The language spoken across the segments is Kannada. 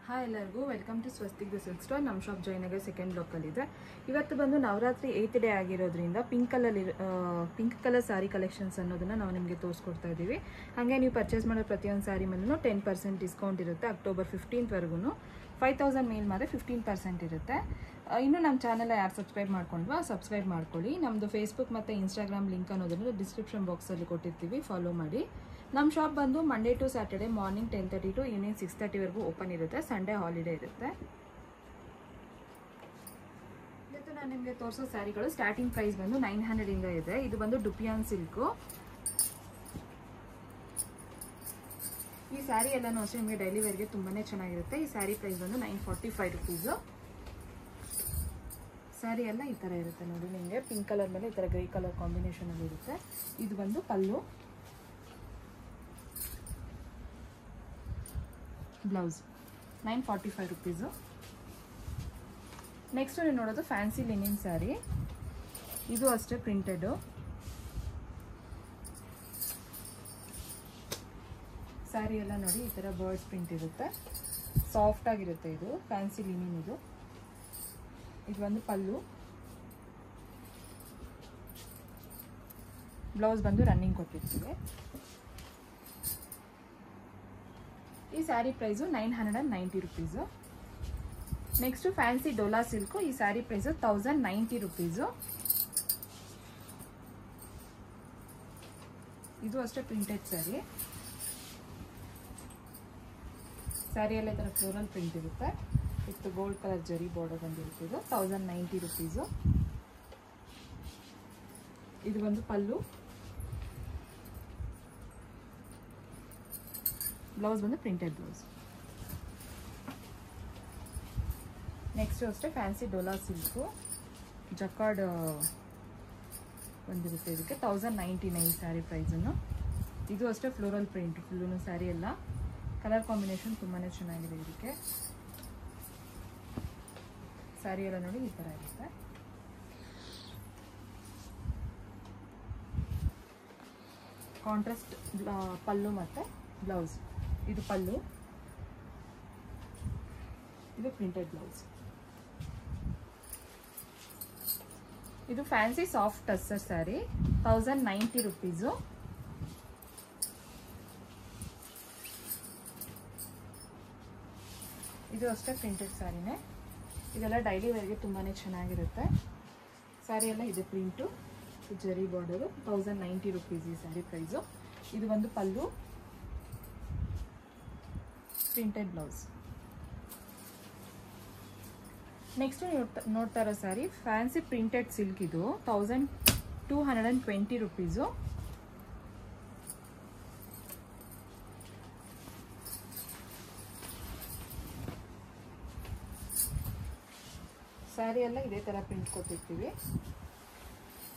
ಹಾಯ್ ಎಲ್ಲರಿಗೂ welcome to Swastik the silk store. ನಮ್ಮ ಶಾಪ್ ಜಯನಗರ್ ಸೆಕೆಂಡ್ ಬ್ಲಾಕಲ್ಲಿದೆ. ಇವತ್ತು ಬಂದು ನವರಾತ್ರಿ 8th ಡೇ ಆಗಿರೋದ್ರಿಂದ ಪಿಂಕ್ ಕಲರ್ ಸ್ಯಾರಿ ಕಲೆಕ್ಷನ್ಸ್ ಅನ್ನೋದನ್ನು ನಾವು ನಿಮಗೆ ತೋರಿಸ್ಕೊಡ್ತಾ ಇದ್ದೀವಿ. ಹಾಗೆ ನೀವು ಪರ್ಚೇಸ್ ಮಾಡೋ ಪ್ರತಿಯೊಂದು ಸ್ಯಾರಿ ಮೇಲೂ 10% ಡಿಸ್ಕೌಂಟ್ ಇರುತ್ತೆ. ಅಕ್ಟೋಬರ್ 15th 5000 ಮೇಲ್ ಮಾತ್ರ 15% ಇರುತ್ತೆ. ಇನ್ನು ನಮ್ಮ ಚಾನಲ್ ಯಾರು ಸಬ್ಸ್ಕ್ರೈಬ್ ಮಾಡ್ಕೊಂಡ್ವಾ ಸಬ್ಸ್ಕ್ರೈಬ್ ಮಾಡ್ಕೊಳ್ಳಿ. ನಮ್ಮದು ಫೇಸ್ಬುಕ್ ಮತ್ತು ಇನ್ಸ್ಟಾಗ್ರಾಮ್ ಲಿಂಕ್ ಅನ್ನೋದನ್ನು ಡಿಸ್ಕ್ರಿಪ್ಷನ್ ಬಾಕ್ಸಲ್ಲಿ ಕೊಟ್ಟಿರ್ತೀವಿ, ಫಾಲೋ ಮಾಡಿ. ನಮ್ಮ ಶಾಪ್ ಬಂದು Monday to Saturday morning 10:30 to evening 6:30 open ಇರುತ್ತೆ. ಸಂಡೇ ಹಾಲಿಡೇ ಇರುತ್ತೆ. ಇವತ್ತು ನಾನು ನಿಮಗೆ ತೋರಿಸೋ ಸ್ಯಾರಿಗಳು ಸ್ಟಾರ್ಟಿಂಗ್ ಪ್ರೈಸ್ ಬಂದು 900 ಇಂದ ಇದೆ. ಇದು ಬಂದು ಡುಪಿಯಾನ್ ಸಿಲ್ಕು. ಈ ಸ್ಯಾರಿ ಎಲ್ಲನೂ ಅಷ್ಟೇ ನಿಮಗೆ ಡೈಲಿ ವೇರ್ಗೆ ತುಂಬಾನೇ ಚೆನ್ನಾಗಿರುತ್ತೆ. ಈ ಸ್ಯಾರಿ ಪ್ರೈಸ್ ಬಂದು 945 ರುಪೀಸು. ಸ್ಯಾರಿ ಎಲ್ಲ ಈ ಥರ ಇರುತ್ತೆ ನೋಡಿ. ನಿಮಗೆ ಪಿಂಕ್ ಕಲರ್ ಮೇಲೆ ಈ ಥರ ಗ್ರೇ ಕಲರ್ ಕಾಂಬಿನೇಷನ್ ಅಲ್ಲಿ ಇರುತ್ತೆ. ಇದು ಬಂದು ಪಲ್ಲು, ಬ್ಲೌಸ್ 945 ರುಪೀಸು. ನೆಕ್ಸ್ಟ್ ನೀವು ನೋಡೋದು ಫ್ಯಾನ್ಸಿ ಲಿನಿನ್ ಸ್ಯಾರಿ. ಇದು ಅಷ್ಟೇ ಪ್ರಿಂಟೆಡು. ಸ್ಯಾರಿ ಎಲ್ಲ ನೋಡಿ ಈ ಥರ ಬರ್ಡ್ಸ್ ಪ್ರಿಂಟ್ ಇರುತ್ತೆ, ಸಾಫ್ಟ್ ಆಗಿರುತ್ತೆ. ಇದು ಫ್ಯಾನ್ಸಿ ಲಿನಿನ್. ಇದು ಒಂದು ಪಲ್ಲು, ಬ್ಲೌಸ್ ಬಂದು ರನ್ನಿಂಗ್ ಕೊಟ್ಟಿರ್ತೀವಿ. ಈ sari price 990 rupees. Next fancy Dhola silk. ಈ ಸ್ಯಾರಿ ಪ್ರೈಸು 1090 ರುಪೀಸು. ಇದು ಅಷ್ಟೇ ಪ್ರಿಂಟೆಡ್ ಸ್ಯಾರಿ. ಸ್ಯಾರಿ ಎಲ್ಲ ಈ ಥರ ಫ್ಲೋರಲ್ ಪ್ರಿಂಟ್ ಇರುತ್ತೆ. ಇತ್ತು ಗೋಲ್ಡ್ ಕಲರ್ ಜರಿ ಬಾರ್ಡರ್ ಬಂದಿರುತ್ತೆ. ಇದು 1090 ರುಪೀಸು. ಇದು ಒಂದು ಪಲ್ಲು, ಬ್ಲೌಸ್ ಬಂದು ಪ್ರಿಂಟೆಡ್ ಬ್ಲೌಸ್. ನೆಕ್ಸ್ಟ್ ಅಷ್ಟೇ ಫ್ಯಾನ್ಸಿ ಡೋಲಾ ಸಿಲ್ಕು ಜಕಾರ್ಡ್ ಬಂದಿರುತ್ತೆ. ಇದಕ್ಕೆ 1099 ಸ್ಯಾರಿ ಪ್ರೈಸನ್ನು. ಇದು ಅಷ್ಟೇ ಫ್ಲೋರಲ್ ಪ್ರಿಂಟ್ ಫುಲ್ಲು ಸ್ಯಾರಿ ಎಲ್ಲ. ಕಲರ್ ಕಾಂಬಿನೇಷನ್ ತುಂಬಾ ಚೆನ್ನಾಗಿದೆ. ಇದಕ್ಕೆ ಸ್ಯಾರಿ ಎಲ್ಲ ನೋಡಿ ಈ ಥರ ಇರುತ್ತೆ. ಕಾಂಟ್ರಾಸ್ಟ್ ಪಲ್ಲು ಮತ್ತು ಬ್ಲೌಸ್. ಇದು ಪಲ್ಲು, ಇದು ಪ್ರಿಂಟೆಡ್ ಬ್ಲೌಸ್. ಇದು fancy soft tussar sari 1090 rupees. ಇದು ಅಷ್ಟೇ ಪ್ರಿಂಟೆಡ್ ಸ್ಯಾರಿನೇ. ಇದೆಲ್ಲ ಡೈಲಿ ವೇರ್ಗೆ ತುಂಬಾ ಚೆನ್ನಾಗಿರುತ್ತೆ. ಸ್ಯಾರಿ ಎಲ್ಲ ಇದೆ ಪ್ರಿಂಟು, ಜರಿ ಬಾರ್ಡರು. 1090 ರುಪೀಸ್ ಈ ಸ್ಯಾರಿ ಪ್ರೈಸು. ಇದು ಒಂದು ಪಲ್ಲು, ಪ್ರಿಂಟೆಡ್ ಬ್ಲೌಸ್. ನೆಕ್ಸ್ಟ್ ನೋಡ್ತಾ ಇರೋ ಸ್ಯಾರಿ ಫ್ಯಾನ್ಸಿ ಪ್ರಿಂಟೆಡ್ ಸಿಲ್ಕ್. ಇದು 1220 ರುಪೀಸು. ಸ್ಯಾರಿ ಎಲ್ಲ ಇದೇ ಥರ ಪ್ರಿಂಟ್ ಕೊಟ್ಟಿರ್ತೀವಿ.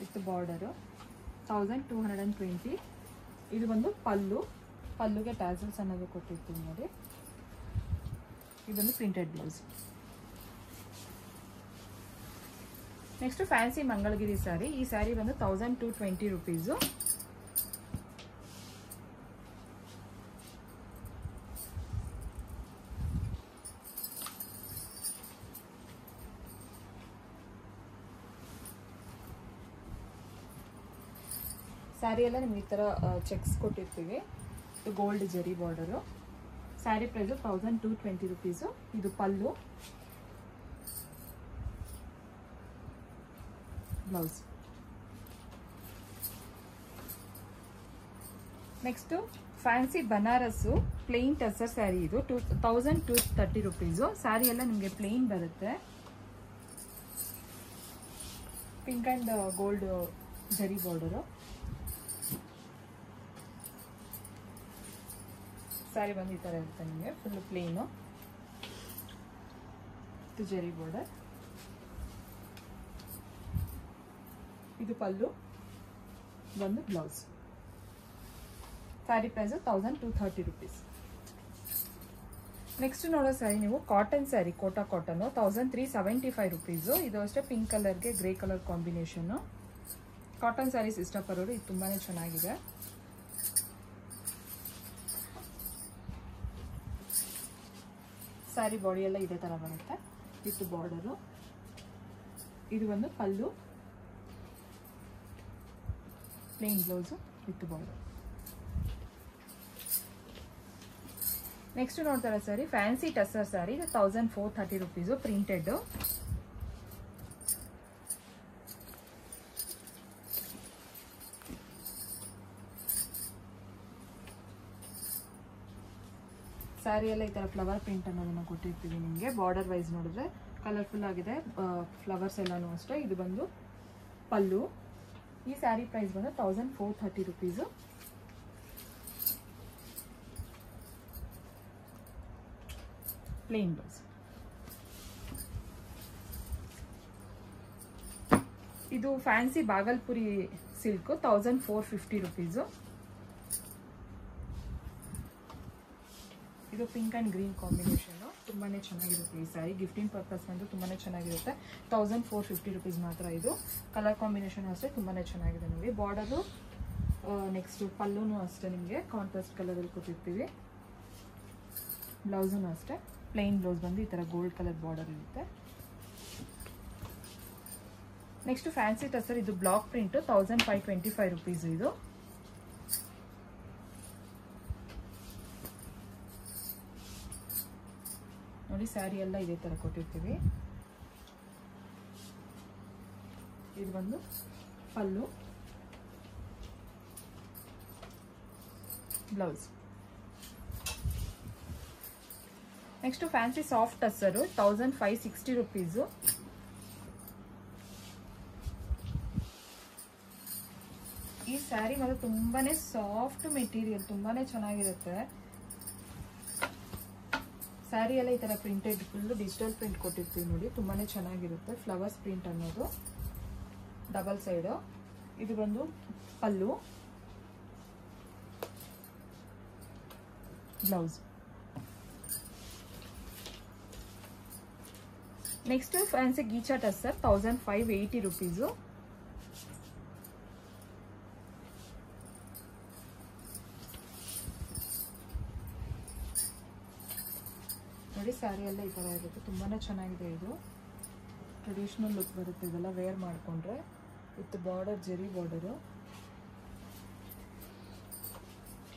With border 1220. ಇದು ಒಂದು ಪಲ್ಲು, ಪಲ್ಲುಗೆ ಟ್ಯಾಸಲ್ಸ್ ಅನ್ನೋದು ಕೊಟ್ಟಿರ್ತೀವಿ ನೋಡಿ. ಇದೊಂದು printed blouse. Next fancy Mangalagiri sari. ಈ ಸ್ಯಾರಿ ಬಂದು 1220 ರುಪೀಸು. ಸ್ಯಾರಿ ಎಲ್ಲ ನಿಮ್ಗೆ ಈ ಥರ ಚೆಕ್ಸ್ ಕೊಟ್ಟಿರ್ತೀವಿ. ಇದು gold zari border. Sari price 1220 rupees. ಇದು pallu, blouse. Next fancy Banaras plain tussar saree. ಇದು 1230 ರುಪೀಸು. ಸ್ಯಾರಿ ಎಲ್ಲ ನಿಮಗೆ ಪ್ಲೇನ್ ಬರುತ್ತೆ. Pink and gold zari border. ಸ್ಯಾರಿ ಬಂದು ಈ ಥರ ಇರುತ್ತೆ ನಿಮಗೆ, ಫುಲ್ ಪ್ಲೇನು. ಇದು ಜರಿ ಬಾರ್ಡರ್. ಇದು ಪಲ್ಲು, ಒಂದು blouse. Saree price 1230 rupees. Next ನೋಡೋ ಸ್ಯಾರಿ ನೀವು cotton saree, Kota cotton 1375 rupees. ಇದು ಅಷ್ಟೇ ಪಿಂಕ್ ಕಲರ್ಗೆ grey colour combination. Cotton sarees ಇಷ್ಟಪಡೋರು ಇದು ತುಂಬಾ ಚೆನ್ನಾಗಿದೆ. ಸ್ಯಾರಿ ಬಾಡಿ ಎಲ್ಲ ಇದೇ ಥರ ಬರುತ್ತೆ ವಿತ್ ಬಾರ್ಡರು. ಇದು ಒಂದು pallu, plain blouse with border. Next ನೋಡ್ತಾರೆ ಸರಿ ಫ್ಯಾನ್ಸಿ ಟಸ್ಸರ್ ಸ್ಯಾರಿ, ಇದು 1430 rupees ಪ್ರಿಂಟೆಡ್. ಸ್ಯಾರಿ ಎಲ್ಲ ಈ ಥರ ಫ್ಲವರ್ ಪ್ರಿಂಟ್ ಅನ್ನೋದನ್ನು ಕೊಟ್ಟಿರ್ತೀವಿ ನಿಮಗೆ. ಬಾರ್ಡರ್ ವೈಸ್ ನೋಡಿದ್ರೆ ಕಲರ್ಫುಲ್ ಆಗಿದೆ, ಫ್ಲವರ್ಸ್ ಎಲ್ಲನೂ ಅಷ್ಟೇ. ಇದು ಬಂದು ಪಲ್ಲು. ಈ ಸ್ಯಾರಿ ಪ್ರೈಸ್ ಬಂದು 1430 rupees. Plain blouse. ಇದು ಫ್ಯಾನ್ಸಿ ಬಾಗಲ್ಪುರಿ ಸಿಲ್ಕ್ 1450 rupees. ಇದು ಪಿಂಕ್ ಆ್ಯಂಡ್ ಗ್ರೀನ್ ಕಾಂಬಿನೇಷನು, ತುಂಬಾ ಚೆನ್ನಾಗಿರುತ್ತೆ ಈ ಸ್ಯಾರಿ. ಗಿಫ್ಟಿಂಗ್ ಪರ್ಪಸ್ ಬಂದು ತುಂಬಾ ಚೆನ್ನಾಗಿರುತ್ತೆ. 1450 rupees ಮಾತ್ರ. ಇದು ಕಲರ್ ಕಾಂಬಿನೇಷನ್ ಅಷ್ಟೇ ತುಂಬಾ ಚೆನ್ನಾಗಿದೆ ನೋಡಿ. ಬಾರ್ಡರು ನೆಕ್ಸ್ಟ್ ಪಲ್ಲುನು ಅಷ್ಟೇ ನಿಮಗೆ ಕಾಂಟ್ರಾಸ್ಟ್ ಕಲರಲ್ಲಿ ಕೊಟ್ಟಿರ್ತೀವಿ. ಬ್ಲೌಸೂ ಅಷ್ಟೇ ಪ್ಲೇನ್ ಬ್ಲೌಸ್ ಬಂದು ಈ ಥರ ಗೋಲ್ಡ್ ಕಲರ್ ಬಾರ್ಡರ್ ಇರುತ್ತೆ. ನೆಕ್ಸ್ಟ್ ಫ್ಯಾನ್ಸಿ ಟಸರ್, ಇದು ಬ್ಲಾಕ್ ಪ್ರಿಂಟ್ 1525 rupees. ಇದು ನೋಡಿ ಸ್ಯಾರಿ ಎಲ್ಲ ಇದೇ ಥರ ಕೊಟ್ಟಿರ್ತೀವಿ. ಇದು ಬಂದು pallu, blouse. Next fancy soft tussar 1560 rupees. ಈ ಸ್ಯಾರಿ ಮಾತ್ರ ತುಂಬಾನೇ ಸಾಫ್ಟ್ ಮೆಟೀರಿಯಲ್, ತುಂಬಾನೇ ಚೆನ್ನಾಗಿರುತ್ತೆ. ಸ್ಯಾರಿ ಎಲ್ಲ ಈ ತರ ಪ್ರಿಂಟೆಡ್ ಫುಲ್ ಡಿಜಿಟಲ್ ಪ್ರಿಂಟ್ ಕೊಟ್ಟಿರ್ತೀವಿ ನೋಡಿ, ತುಂಬಾನೇ ಚೆನ್ನಾಗಿರುತ್ತೆ. ಫ್ಲವರ್ಸ್ ಪ್ರಿಂಟ್ ಅನ್ನೋದು ಡಬಲ್ ಸೈಡ್. ಇದು ಬಂದು pallu, blouse. Next fancy ghicha tussar 1580 rupees. ನೋಡಿ ಸ್ಯಾರಿ ಎಲ್ಲ ಈ ತರ ಇರುತ್ತೆ, ತುಂಬಾನೇ ಚೆನ್ನಾಗಿದೆ. ಇದು ಟ್ರೆಡಿಷನಲ್ ಲುಕ್ ಬರುತ್ತೆ ಇದೆಲ್ಲ ವೇರ್ ಮಾಡ್ಕೊಂಡ್ರೆ, ವಿತ್ ಬಾರ್ಡರ್, ಜೆರಿ ಬಾರ್ಡರು.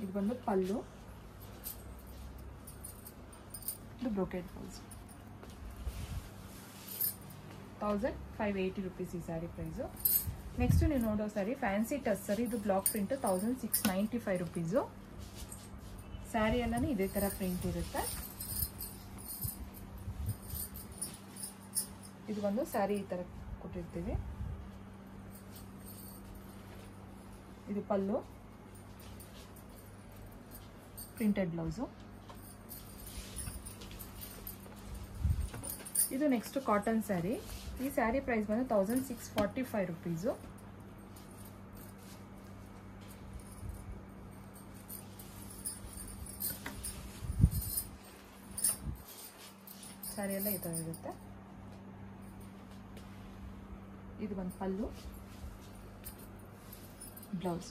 ಇದು ಬಂದು ಪಲ್ಲು, ಇದು ಬ್ರೊಕೆಟ್ ಬ್ಲೌಸ್. 1580 rupees ಈ ಸ್ಯಾರಿ ಪ್ರೈಸು. ನೆಕ್ಸ್ಟ್ ನೀವು ನೋಡೋ ಸ್ಯಾರಿ ಫ್ಯಾನ್ಸಿ ಟಸ್ಸರ್, ಇದು ಬ್ಲಾಕ್ ಪ್ರಿಂಟ್ 1695 rupees. ಸ್ಯಾರಿ ಎಲ್ಲಾನು ಇದೇ ತರ ಪ್ರಿಂಟ್ ಇರುತ್ತೆ. ಇದು ಒಂದು ಸ್ಯಾರಿ ಈ ತರ ಕೊಟ್ಟಿರ್ತೀವಿ. ಇದು ಪಲ್ಲು, ಪ್ರಿಂಟೆಡ್ ಬ್ಲೌಸು. ಇದು ನೆಕ್ಸ್ಟ್ ಕಾಟನ್ ಸ್ಯಾರಿ. ಈ ಸ್ಯಾರಿ ಪ್ರೈಸ್ ಬಂದು 1645 rupees. ಸ್ಯಾರಿ ಎಲ್ಲ ಈ ತರ ಇರುತ್ತೆ. ಇದು ಒಂದು ಪಲ್ಲು, ಬ್ಲೌಸ್.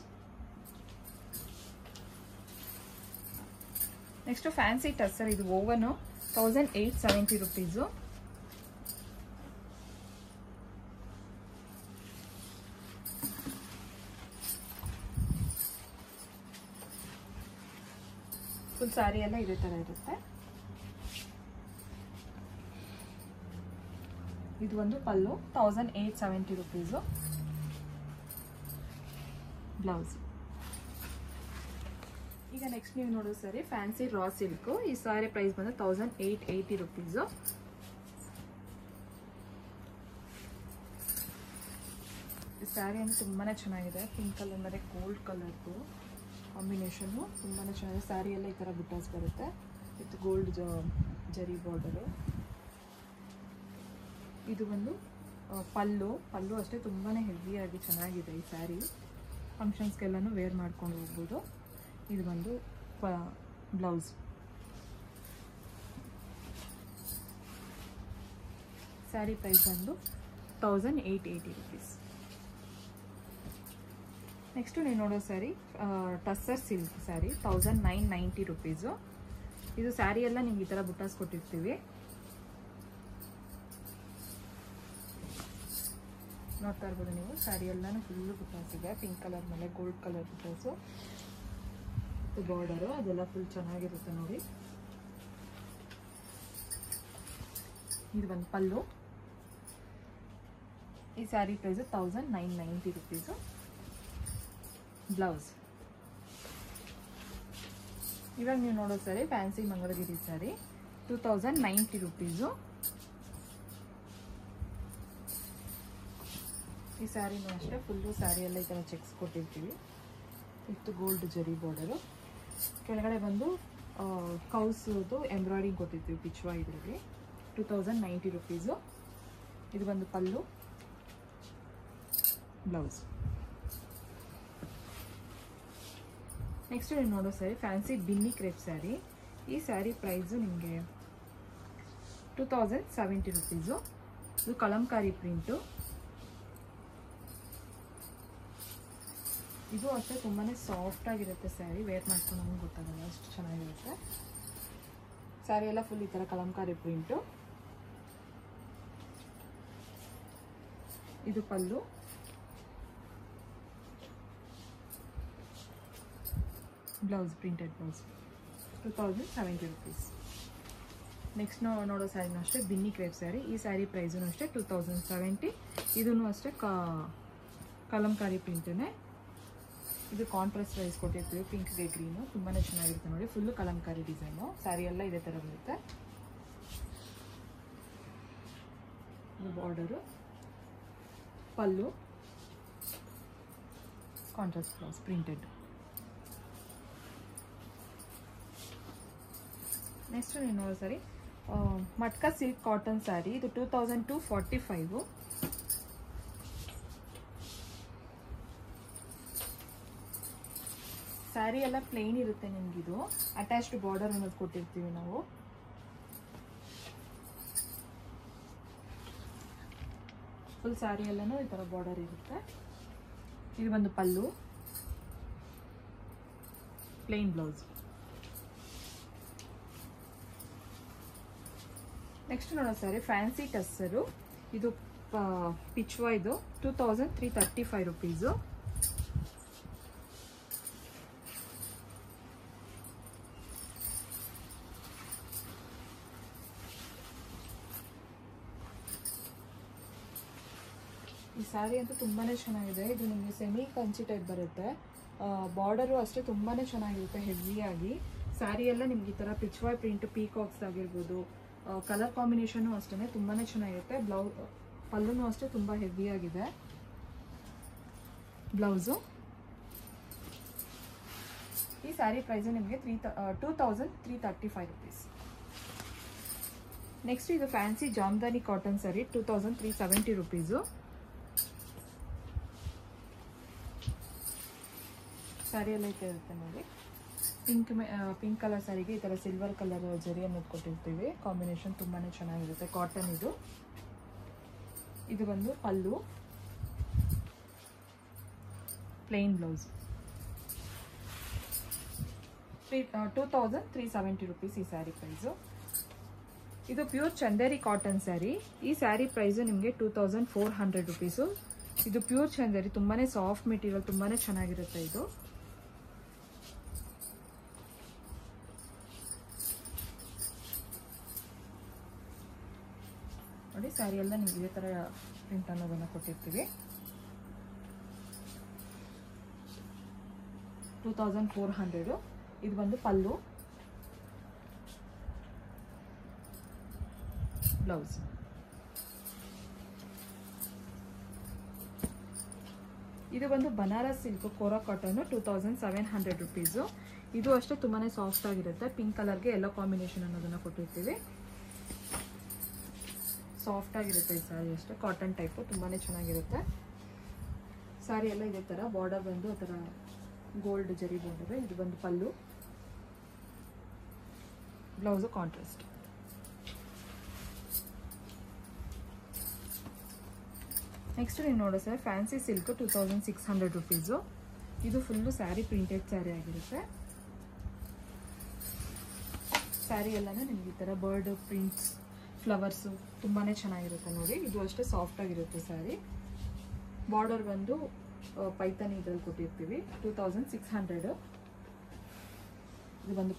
ನೆಕ್ಸ್ಟ್ ಫ್ಯಾನ್ಸಿ ಟಸ್ಸರ್, ಇದು ಓವನು 1870 rupees. ಫುಲ್ ಸ್ಯಾರಿ ಎಲ್ಲ ಇದೇ ತರ ಇರುತ್ತೆ. ಇದು ಒಂದು ಪಲ್ಲು 1870 rupees. ಬ್ಲೌಸ್. ಈಗ ನೆಕ್ಸ್ಟ್ ನೀವು ನೋಡೋ ಸರಿ ಫ್ಯಾನ್ಸಿ ರಾ ಸಿಲ್ಕ್. ಈ ಸ್ಯಾರಿ ಪ್ರೈಸ್ ಬಂದು 1880 rupees. ಈ ಸ್ಯಾರಿ ಅಂದ್ರೆ ತುಂಬಾನೇ ಚೆನ್ನಾಗಿದೆ. ಪಿಂಕ್ ಕಲರ್ ಮತ್ತೆ ಗೋಲ್ಡ್ ಕಲರ್ದು ಕಾಂಬಿನೇಷನ್ ತುಂಬಾನೇ ಚೆನ್ನಾಗಿದೆ. ಸ್ಯಾರಿ ಎಲ್ಲ ಈ ತರ ಬುಟ್ಟಾಸ್ ಬರುತ್ತೆ ವಿತ್ ಗೋಲ್ಡ್ ಜರಿ ಬಾರ್ಡರು. ಇದು ಒಂದು ಪಲ್ಲು ಅಷ್ಟೇ ತುಂಬಾನೇ ಹೆವಿಯಾಗಿ ಚೆನ್ನಾಗಿದೆ ಈ ಸ್ಯಾರಿ. ಫಂಕ್ಷನ್ಸ್ಗೆಲ್ಲನೂ ವೇರ್ ಮಾಡ್ಕೊಂಡು ಹೋಗ್ಬೋದು. ಇದು ಬಂದು ಬ್ಲೌಸ್. ಸ್ಯಾರಿ ಪ್ರೈಸ್ ಬಂದು 1880 rupees. ನೆಕ್ಸ್ಟ್ ನೀವು ನೋಡೋ ಸ್ಯಾರಿ ಟಸ್ಸರ್ ಸಿಲ್ಕ್ ಸ್ಯಾರಿ 1990 rupees. ಇದು ಸ್ಯಾರಿ ಎಲ್ಲ ನಿಮ್ಗೆ ಈ ಥರ ಬುಟ್ಟಾಸ್ ಕೊಟ್ಟಿರ್ತೀವಿ. ನೋಡ್ತಾ ಇರ್ಬೋದು ನೀವು, ಸ್ಯಾರಿ ಎಲ್ಲಾನು ಫುಲ್ಲು ಬುಟ್ಟಾಸ್ ಇದೆ. ಪಿಂಕ್ ಕಲರ್ ಮೇಲೆ ಗೋಲ್ಡ್ ಕಲರ್ ಬುಟ್ಟಾಸು, ಬಾರ್ಡರು ಅದೆಲ್ಲ ಫುಲ್ ಚೆನ್ನಾಗಿರುತ್ತೆ ನೋಡಿ. ಇದು ಒಂದು ಪಲ್ಲು. ಈ ಸ್ಯಾರಿ ಪ್ರೈಸು 1990 rupees. ಬ್ಲೌಸ್ ಇವಾಗ ನೀವು ನೋಡೋ saree fancy Mangalagiri sari 2090 rupees. ಈ ಸ್ಯಾರಿನೂ ಅಷ್ಟೇ ಫುಲ್ಲು ಸ್ಯಾರಿ ಎಲ್ಲ ಈ ಥರ ಚೆಕ್ಸ್ ಕೊಟ್ಟಿರ್ತೀವಿ. ಇತ್ತು ಗೋಲ್ಡ್ ಜರಿ ಬಾರ್ಡರು, ಕೆಳಗಡೆ ಬಂದು ಕೌಸದು ಎಂಬ್ರಾಯ್ಡಿಂಗ್ ಕೊಟ್ಟಿರ್ತೀವಿ ಪಿಚ್ವಾ ಇದರಲ್ಲಿ. 2090 rupees. ಇದು ಬಂದು ಪಲ್ಲು, ಬ್ಲೌಸ್. ನೆಕ್ಸ್ಟ್ ನೀವು ನೋಡೋ saree fancy Binny crepe sari. ಈ ಸ್ಯಾರಿ ಪ್ರೈಸು ನಿಮಗೆ 2070 rupees. ಇದು ಕಲಂಕಾರಿ ಪ್ರಿಂಟು. ಇದು ಅಷ್ಟೇ ತುಂಬಾ ಸಾಫ್ಟ್ ಆಗಿರುತ್ತೆ ಸ್ಯಾರಿ, ವೇರ್ ಮಾಡ್ಕೊಂಡು ನಮ್ಗೆ ಗೊತ್ತಾಗಲ್ಲ, ಅಷ್ಟು ಚೆನ್ನಾಗಿರುತ್ತೆ. ಸ್ಯಾರಿ ಎಲ್ಲ ಫುಲ್ ಈ ಥರ ಕಲಂಕಾರಿ ಪ್ರಿಂಟು. ಇದು pallu, blouse printed blouse 2070 rupees. Next ನೋಡೋ ಸ್ಯಾರಿನೂ ಅಷ್ಟೇ ಬಿನ್ನಿ ಕ್ರೇಪ್ ಸ್ಯಾರಿ. ಈ ಸ್ಯಾರಿ ಪ್ರೈಸೂ ಅಷ್ಟೇ 2070. ಇದೂ ಅಷ್ಟೇ ಕಲಂಕಾರಿ ಪ್ರಿಂಟೇ. ಇದು ಕಾಂಟ್ರಾಸ್ಟ್ ಪ್ರೈಸ್ ಕೊಟ್ಟಿರ್ತೀವಿ, ಪಿಂಕ್ಗೆ ಗ್ರೀನು, ತುಂಬಾ ಚೆನ್ನಾಗಿರುತ್ತೆ ನೋಡಿ. ಫುಲ್ಲು ಕಲಂಕಾರಿ ಡಿಸೈನು, ಸ್ಯಾರಿ ಎಲ್ಲ ಇದೇ ಥರ ಬರುತ್ತೆ. ಇದು ಬಾರ್ಡರು, ಪಲ್ಲು, ಕಾಂಟ್ರಾಸ್ಟ್ ಬ್ಲೌಸ್ ಪ್ರಿಂಟೆಡ್. ನೆಕ್ಸ್ಟ್ ನೀವು ನೋಡೋ ಸ್ಯಾರಿ ಮಟ್ಕಾ ಸಿಲ್ಕ್ ಕಾಟನ್ ಸ್ಯಾರಿ. ಇದು 2245. ಸ್ಯಾರಿ ಎಲ್ಲ ಪ್ಲೇನ್ ಇರುತ್ತೆ ನಿಮಗಿದು. ಅಟ್ಯಾಚ್ಡ್ ಬಾರ್ಡರ್ ಅನ್ನೋದು ಕೊಟ್ಟಿರ್ತೀವಿ ನಾವು. ಫುಲ್ ಸ್ಯಾರಿ ಎಲ್ಲನೂ ಈ ಥರ ಬಾರ್ಡರ್ ಇರುತ್ತೆ. ಇದು ಒಂದು ಪಲ್ಲು, ಪ್ಲೇನ್ ಬ್ಲೌಸ್. ನೆಕ್ಸ್ಟ್ ನೋಡೋ ಸ್ಯಾರಿ ಫ್ಯಾನ್ಸಿ ಟಸ್ಸರು. ಇದು ಪಿಚ್ವಾ. ಇದು 2335 rupees. ಈ ಸ್ಯಾರಿ ಅಂತೂ ತುಂಬಾ ಚೆನ್ನಾಗಿದೆ. ಇದು ನಿಮಗೆ ಸೆಮಿ ಕಂಚಿ ಟೈಪ್ ಬರುತ್ತೆ. ಬಾರ್ಡರು ಅಷ್ಟೇ ತುಂಬಾ ಚೆನ್ನಾಗಿರುತ್ತೆ, ಹೆವಿಯಾಗಿ. ಸ್ಯಾರಿ ಎಲ್ಲ ನಿಮ್ಗೆ ಈ ಥರ ಪಿಚ್ವಾ ಪ್ರಿಂಟ್, ಪೀಕಾಕ್ಸ್ ಆಗಿರ್ಬೋದು, ಕಲರ್ ಕಾಂಬಿನೇಷನ್ನು ಅಷ್ಟೇ ತುಂಬಾ ಚೆನ್ನಾಗಿರುತ್ತೆ. ಪಲ್ಲುನೂ ಅಷ್ಟೇ ತುಂಬ ಹೆವಿಯಾಗಿದೆ. ಬ್ಲೌಸು. ಈ ಸ್ಯಾರಿ ಪ್ರೈಸು ನಿಮಗೆ 2335 rupees. ನೆಕ್ಸ್ಟ್ ಇದು fancy Jamdani cotton sari 2370 rupees. Sari ಎಲ್ಲ ಈ ಥರ ಇರುತ್ತೆ ನೋಡಿ. ಪಿಂಕ್ ಕಲರ್ ಸ್ಯಾರಿಗೆ ಈ ಥರ ಸಿಲ್ವರ್ ಕಲರ್ ಜರಿ ಅನ್ನೋದು ಕೊಟ್ಟಿರ್ತೀವಿ. ಕಾಂಬಿನೇಷನ್ ತುಂಬಾ ಚೆನ್ನಾಗಿರುತ್ತೆ. ಕಾಟನ್ ಇದು. ಇದು ಬಂದು ಪಲ್ಲು, ಪ್ಲೇನ್ ಬ್ಲೌಸ್. 2370 rupees ಈ ಸ್ಯಾರಿ ಪ್ರೈಸು. ಇದು ಪ್ಯೂರ್ ಚಂದೇರಿ ಕಾಟನ್ ಸ್ಯಾರಿ. ಈ ಸ್ಯಾರಿ ಪ್ರೈಸು ನಿಮಗೆ 2400 rupees. ಇದು ಪ್ಯೂರ್ ಚಂದೇರಿ, ತುಂಬಾ ಸಾಫ್ಟ್ ಮೆಟೀರಿಯಲ್, ತುಂಬಾ ಚೆನ್ನಾಗಿರುತ್ತೆ ಇದು. ನೋಡಿ, ಸ್ಯಾರಿ ಎಲ್ಲ ನಿಮ್ಗೆ ಇದೇ ಥರ ಪ್ರಿಂಟ್ ಅನ್ನೋದನ್ನು ಕೊಟ್ಟಿರ್ತೀವಿ. 2400. ಇದು ಬಂದು ಪಲ್ಲು, ಬ್ಲೌಸ್. ಇದು ಬಂದು ಬನಾರಸ್ ಸಿಲ್ಕ್ ಕೋರಾ ಕಾಟನ್ 2700 rupees. ಇದು ಅಷ್ಟೇ ತುಂಬಾ ಸಾಫ್ಟ್ ಆಗಿರುತ್ತೆ. ಪಿಂಕ್ ಕಲರ್ಗೆ ಎಲ್ಲೋ ಕಾಂಬಿನೇಷನ್ ಅನ್ನೋದನ್ನು ಕೊಟ್ಟಿರ್ತೀವಿ. ಸಾಫ್ಟ್ ಆಗಿರುತ್ತೆ ಈ ಸ್ಯಾರಿ ಅಷ್ಟೇ, ಕಾಟನ್ ಟೈಪು, ತುಂಬಾ ಚೆನ್ನಾಗಿರುತ್ತೆ. ಸ್ಯಾರಿ ಎಲ್ಲ ಇದೇ ಥರ ಬಾರ್ಡರ್ ಬಂದು ಆ ಥರ ಗೋಲ್ಡ್ ಜರಿ ಬಾರ್ಡರ್. ಇದು ಬಂದು ಪಲ್ಲು, ಬ್ಲೌಸು ಕಾಂಟ್ರಾಸ್ಟ್. ನೆಕ್ಸ್ಟ್ ನೀವು ನೋಡೋ ಸರ್ ಫ್ಯಾನ್ಸಿ ಸಿಲ್ಕ್ 2600 rupees. ಇದು ಫುಲ್ಲು ಸ್ಯಾರಿ ಪ್ರಿಂಟೆಡ್ ಸ್ಯಾರಿ ಆಗಿರುತ್ತೆ. ಸ್ಯಾರಿ ಎಲ್ಲನೂ ನಿಮ್ಗೆ ಈ ಥರ ಬರ್ಡ್ ಪ್ರಿಂಟ್ಸ್ ಫ್ಲವರ್ಸು ತುಂಬಾ ಚೆನ್ನಾಗಿರುತ್ತೆ ನೋಡಿ. ಇದು ಅಷ್ಟೇ ಸಾಫ್ಟ್ ಆಗಿರುತ್ತೆ ಸ್ಯಾರಿ. ಬಾರ್ಡರ್ ಬಂದು ಪೈತಾನಿ ಇದ್ರಲ್ಲಿ ಕೊಟ್ಟಿರ್ತೀವಿ 2600. ಇದು ಬಂದು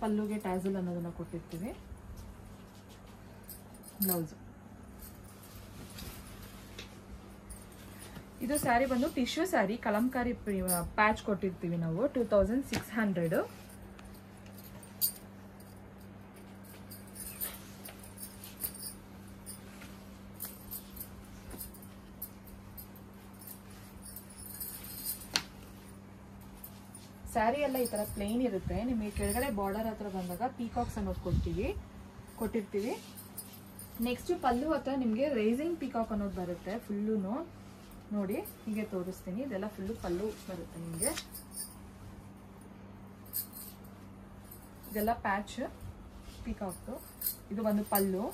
ಪಲ್ಲುಗೆ ಟ್ಯಾಸಲ್ ಅನ್ನೋದನ್ನ ಕೊಟ್ಟಿರ್ತೀವಿ. ಬ್ಲೌಸ್. ಇದು ಸ್ಯಾರಿ ಬಂದು ಟಿಶ್ಯೂ ಸ್ಯಾರಿ, ಕಲಂಕಾರಿ ಪ್ಯಾಚ್ ಕೊಟ್ಟಿರ್ತೀವಿ ನಾವು 2600. ಸ್ಯಾರಿ ಎಲ್ಲ ಈ ತರ ಪ್ಲೇನ್ ಇರುತ್ತೆ. ನಿಮಗೆ ಕೆಳಗಡೆ ಬಾರ್ಡರ್ ಹತ್ರ ಬಂದಾಗ ಪೀಕಾಕ್ಸ್ ಅನ್ನೋದು ಕೊಟ್ಟಿರ್ತೀವಿ. ನೆಕ್ಸ್ಟ್ ಪಲ್ಲು ಹತ್ರ ನಿಮಗೆ ರೈಸಿಂಗ್ ಪೀಕಾಕ್ ಅನ್ನೋದು ಬರುತ್ತೆ. ಫುಲ್ಲು ನೋಡಿ ಹೀಗೆ ತೋರಿಸ್ತೀನಿ. ಇದೆಲ್ಲ ಫುಲ್ಲು ಪಲ್ಲು ಬರುತ್ತೆ ನಿಮಗೆ. ಇದೆಲ್ಲ ಪ್ಯಾಚ್ ಪೀಕಾಕ್ದು. ಇದು ಒಂದು ಪಲ್ಲು.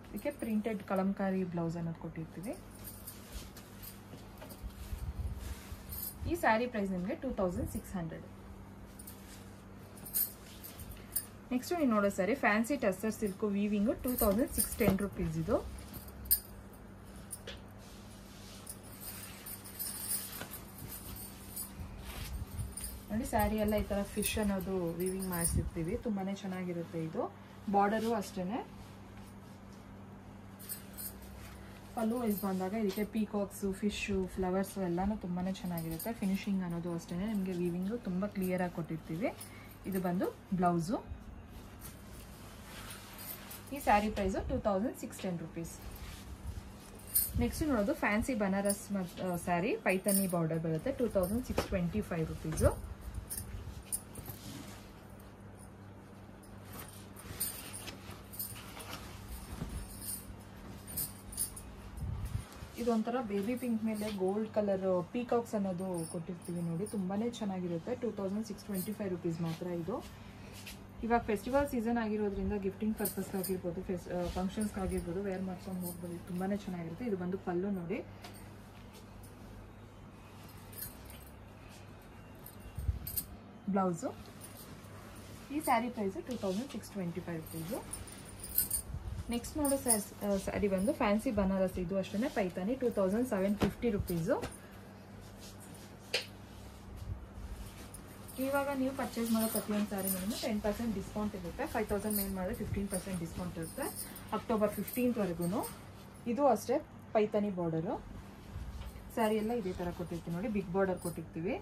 ಇದಕ್ಕೆ ಪ್ರಿಂಟೆಡ್ ಕಲಂಕಾರಿ ಬ್ಲೌಸ್ ಅನ್ನೋದು ಕೊಟ್ಟಿರ್ತೀವಿ. ಈ ಸ್ಯಾರಿ ಪ್ರೈಸ್ ನಿಮಗೆ 2600. ನೆಕ್ಸ್ಟ್ ನೀವು ನೋಡೋ saree fancy tussar silk weaving 2610 rupees. ಇದು ನೋಡಿ ಸ್ಯಾರಿ ಎಲ್ಲ ಈ ತರ ಫಿಶ್ ಅನ್ನೋದು ವೀವಿಂಗ್ ಮಾಡಿಸಿರ್ತೀವಿ. ತುಂಬಾನೇ ಚೆನ್ನಾಗಿರುತ್ತೆ. ಇದು ಬಾರ್ಡರು ಅಷ್ಟೇನೆ. ಪಲ್ಲು ವೈಸ್ ಬಂದಾಗ ಇದಕ್ಕೆ ಪೀಕಾಕ್ಸು, ಫಿಶು, ಫ್ಲವರ್ಸು ಎಲ್ಲಾನು ತುಂಬಾನೇ ಚೆನ್ನಾಗಿರುತ್ತೆ. ಫಿನಿಶಿಂಗ್ ಅನ್ನೋದು ಅಷ್ಟೇ ನಿಮಗೆ ವೀವಿಂಗು ತುಂಬ ಕ್ಲಿಯರಾಗಿ ಕೊಟ್ಟಿರ್ತೀವಿ. ಇದು ಬಂದು ಬ್ಲೌಸು. ಈ ಸ್ಯಾರಿ ಪ್ರೈಸು 2610 ರೂಪೀಸ್. ನೆಕ್ಸ್ಟ್ ನೋಡೋದು ಫ್ಯಾನ್ಸಿ ಬನಾರಸ್ ಸ್ಯಾರಿ ಪೈತಾನಿ ಬಾರ್ಡರ್ ಬರುತ್ತೆ 2625 ರೂಪೀಸು. ಇದೊಂಥರ ಬೇಬಿ ಪಿಂಕ್ ಮೇಲೆ ಗೋಲ್ಡ್ ಕಲರ್ ಪೀಕಾಕ್ಸ್ ಅನ್ನೋದು ಕೊಟ್ಟಿರ್ತೀವಿ ನೋಡಿ. ತುಂಬಾನೇ ಚೆನ್ನಾಗಿರುತ್ತೆ. 2625 ರೂಪೀಸ್ ಮಾತ್ರ ಇದು. ಇವಾಗ ಫೆಸ್ಟಿವಲ್ ಸೀಸನ್ ಆಗಿರೋದ್ರಿಂದ ಗಿಫ್ಟಿಂಗ್ ಪರ್ಪಸ್ಗೆ ಆಗಿರ್ಬೋದು, ಫಂಕ್ಷನ್ಸ್ಗೆ ಆಗಿರ್ಬೋದು ವೇರ್ ಮಾಡ್ಕೊಂಡು ಹೋಗ್ಬೋದು. ತುಂಬಾನೇ ಚೆನ್ನಾಗಿರುತ್ತೆ. ಇದು ಬಂದು ಪಲ್ಲು ನೋಡಿ. ಬ್ಲೌಸು. ಈ ಸ್ಯಾರಿ ಪ್ರೈಸು 2625 ರೂಪೀಸು. ನೆಕ್ಸ್ಟ್ ನೋಡೋ ಸ್ಯಾರಿ ಬಂದು ಫ್ಯಾನ್ಸಿ ಬನಾರಸ್. ಇದು ಅಷ್ಟೇ ಪೈತಾನಿ 2750 ರೂಪೀಸು. ಇವಾಗ ನೀವು ಪರ್ಚೇಸ್ ಮಾಡೋ ಪ್ರತಿಯೊಂದು ಸ್ಯಾರಿ ಮೇಲೆ 10% ಡಿಸ್ಕೌಂಟ್ ಇರುತ್ತೆ. 5000 ಮೇಲ್ ಮಾಡಿದ್ರೆ 15% ಡಿಸ್ಕೌಂಟ್ ಇರುತ್ತೆ ಅಕ್ಟೋಬರ್ 15th ವರೆಗೂ. ಇದು ಅಷ್ಟೇ ಪೈತಾನಿ ಬಾರ್ಡರು. ಸ್ಯಾರಿ ಎಲ್ಲ ಇದೇ ಥರ ಕೊಟ್ಟಿರ್ತೀವಿ ನೋಡಿ. ಬಿಗ್ ಬಾರ್ಡರ್ ಕೊಟ್ಟಿರ್ತೀವಿ.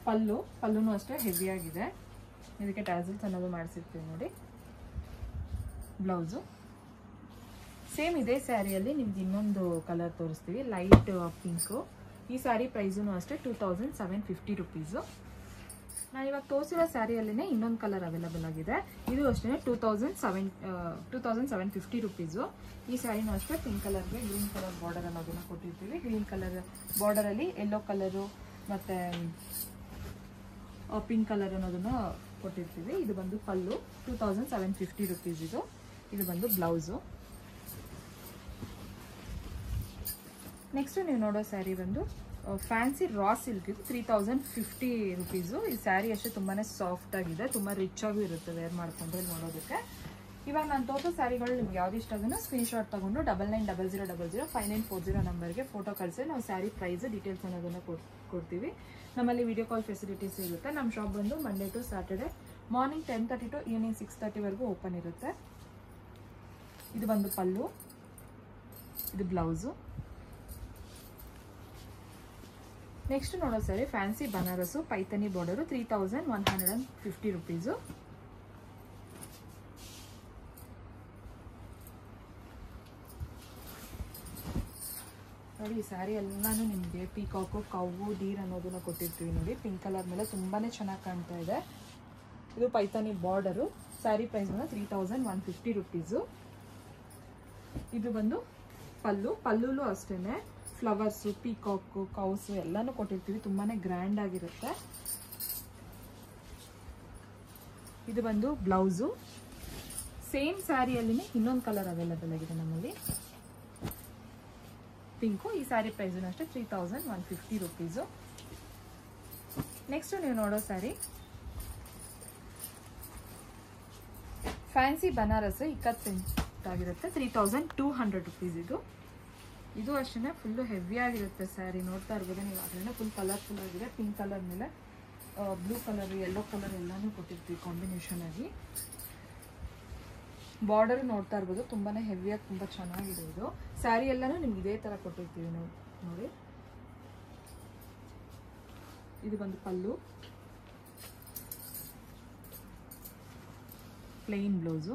ಪಲ್ಲುನೂ ಅಷ್ಟೇ ಹೆವಿಯಾಗಿದೆ. ಇದಕ್ಕೆ ಟ್ಯಾಸಲ್ಸ್ ಅನ್ನೋದು ಮಾಡಿಸಿರ್ತೀವಿ ನೋಡಿ. ಬ್ಲೌಸು ಸೇಮ್ ಇದೇ ಸ್ಯಾರಿಯಲ್ಲಿ ನಿಮ್ಗೆ ಇನ್ನೊಂದು ಕಲರ್ ತೋರಿಸ್ತೀವಿ, ಲೈಟ್ ಪಿಂಕು. ಈ ಸ್ಯಾರಿ ಪ್ರೈಸೂ ಅಷ್ಟೇ 2750 ರೂಪೀಸು. ನಾನು ಇವಾಗ ತೋರಿಸಿರೋ ಸ್ಯಾರಿಯಲ್ಲೇ ಇನ್ನೊಂದು ಕಲರ್ ಅವೈಲಬಲ್ ಆಗಿದೆ. ಇದು ಅಷ್ಟೇ 2750 ರೂಪೀಸು. ಈ ಸ್ಯಾರಿನೂ ಅಷ್ಟೇ ಪಿಂಕ್ ಕಲರ್ಗೆ ಗ್ರೀನ್ ಕಲರ್ ಬಾರ್ಡರ್ ಅನ್ನೋದನ್ನ ಕೊಟ್ಟಿರ್ತೀವಿ. ಗ್ರೀನ್ ಕಲರ್ ಬಾರ್ಡರಲ್ಲಿ ಯೆಲ್ಲೋ ಕಲರು ಮತ್ತು ಪಿಂಕ್ ಕಲರ್ ಅನ್ನೋದನ್ನ ಕೊಟ್ಟಿರ್ತೀವಿ. ಇದು ಬಂದು ಪಲ್ಲು 2750 ರೂಪೀಸ್. ಇದು ಬಂದು ಬ್ಲೌಸು. ನೆಕ್ಸ್ಟ್ ನೀವು ನೋಡೋ ಸ್ಯಾರಿ ಬಂದು ಫ್ಯಾನ್ಸಿ ರಾ ಸಿಲ್ಕ್. ಇದು 3050 ರೂಪೀಸು. ಈ ಸ್ಯಾರಿ ಅಷ್ಟೇ ತುಂಬಾ ಸಾಫ್ಟ್ ಆಗಿದೆ, ತುಂಬ ರಿಚ್ ಆಗೂ ಇರುತ್ತೆ ವೇರ್ ಮಾಡ್ಕೊಂಡ್ರೆ ನೋಡೋದಕ್ಕೆ. ಇವಾಗ ನಾನು ತೋರಿಸೋ ಸ್ಯಾರಿಗಳು ನಿಮ್ಗೆ ಯಾವ್ದು ಇಷ್ಟ ಆಗೋನು ಸ್ಕ್ರೀನ್ಶಾಟ್ ತಗೊಂಡು 9900005940 ನಂಬರ್ಗೆ ಫೋಟೋ ಕಳಿಸಿ ನಾವು ಸ್ಯಾರಿ ಪ್ರೈಸ್ ಡೀಟೇಲ್ಸ್ ಅನ್ನೋದನ್ನು ಕೊಡ್ತೀವಿ. ನಮ್ಮಲ್ಲಿ ವಿಡಿಯೋ ಕಾಲ್ ಫೆಸಿಲಿಟೀಸ್ ಇರುತ್ತೆ. ನಮ್ಮ ಶಾಪ್ ಬಂದು Monday to Saturday morning 10:30 to evening 6:30 ವರೆಗೂ ಓಪನ್ ಇರುತ್ತೆ. ಇದು ಬಂದು ಪಲ್ಲು. ಇದು ಬ್ಲೌಸು. ನೆಕ್ಸ್ಟ್ ನೋಡೋ saree fancy ಬನಾರಸು Paithani border 3150 rupees. ನೋಡಿ ಈ ಸ್ಯಾರಿ ಎಲ್ಲಾನು ನಿಮಗೆ ಪೀಕಾಕು, ಕವ್ವು, ಡೀರ್ ಅನ್ನೋದನ್ನ ಕೊಟ್ಟಿರ್ತೀವಿ ನೋಡಿ. ಪಿಂಕ್ ಕಲರ್ ಮೇಲೆ ತುಂಬಾನೇ ಚೆನ್ನಾಗಿ ಕಾಣ್ತಾ ಇದೆ. ಇದು ಪೈತಾನಿ ಬಾರ್ಡರು. ಸ್ಯಾರಿ ಪ್ರೈಸ್ ಬಂದು 3150 ರೂಪೀಸು. ಇದು ಬಂದು ಪಲ್ಲುಲು ಅಷ್ಟೇನೆ ಫ್ಲವರ್ಸು, ಪೀಕಾಕು, ಕೌಸು ಎಲ್ಲಾನು ಕೊಟ್ಟಿರ್ತೀವಿ. ತುಂಬಾನೇ ಗ್ರ್ಯಾಂಡ್ ಆಗಿರುತ್ತೆ. ಇದು ಬಂದು ಬ್ಲೌಸು. ಸೇಮ್ ಸ್ಯಾರಿಯಲ್ಲಿ ಇನ್ನೊಂದು ಕಲರ್ ಅವೈಲಬಲ್ ಆಗಿದೆ ನಮ್ಮಲ್ಲಿ, ಪಿಂಕು. ಈ ಸ್ಯಾರಿ ಪ್ರೈಸ್ ಅಷ್ಟೇ 3150 ರೂಪೀಸು. ನೆಕ್ಸ್ಟ್ ನೀವು ನೋಡೋ saree fancy Banaras ikat print ಆಗಿರುತ್ತೆ. 3200 ರುಪೀಸ್ ಇದು. ಇದು ಅಷ್ಟೇ ಫುಲ್ಲು ಹೆವಿ ಆಗಿರುತ್ತೆ ಸ್ಯಾರಿ. ನೋಡ್ತಾ ಇರ್ಬೋದು ನೀವು, ಅದರಿಂದ ಫುಲ್ ಕಲರ್ಫುಲ್ ಆಗಿದೆ. ಪಿಂಕ್ ಕಲರ್ ಮೇಲೆ ಬ್ಲೂ ಕಲರ್, ಯೆಲ್ಲೋ ಕಲರ್ ಎಲ್ಲಾನು ಕೊಟ್ಟಿರ್ತೀವಿ ಕಾಂಬಿನೇಷನ್ ಆಗಿ. ಬಾರ್ಡರ್ ನೋಡ್ತಾ ಇರ್ಬೋದು ತುಂಬಾ ಹೆವಿಯಾಗಿ ತುಂಬ ಚೆನ್ನಾಗಿದೆ ಇದು. ಸ್ಯಾರಿ ಎಲ್ಲಾನು ನಿಮ್ಗೆ ಇದೇ ಥರ ಕೊಟ್ಟಿರ್ತೀವಿ ನೋಡಿ. ಇದು ಬಂದು ಪಲ್ಲು, ಪ್ಲೇನ್ ಬ್ಲೌಸು.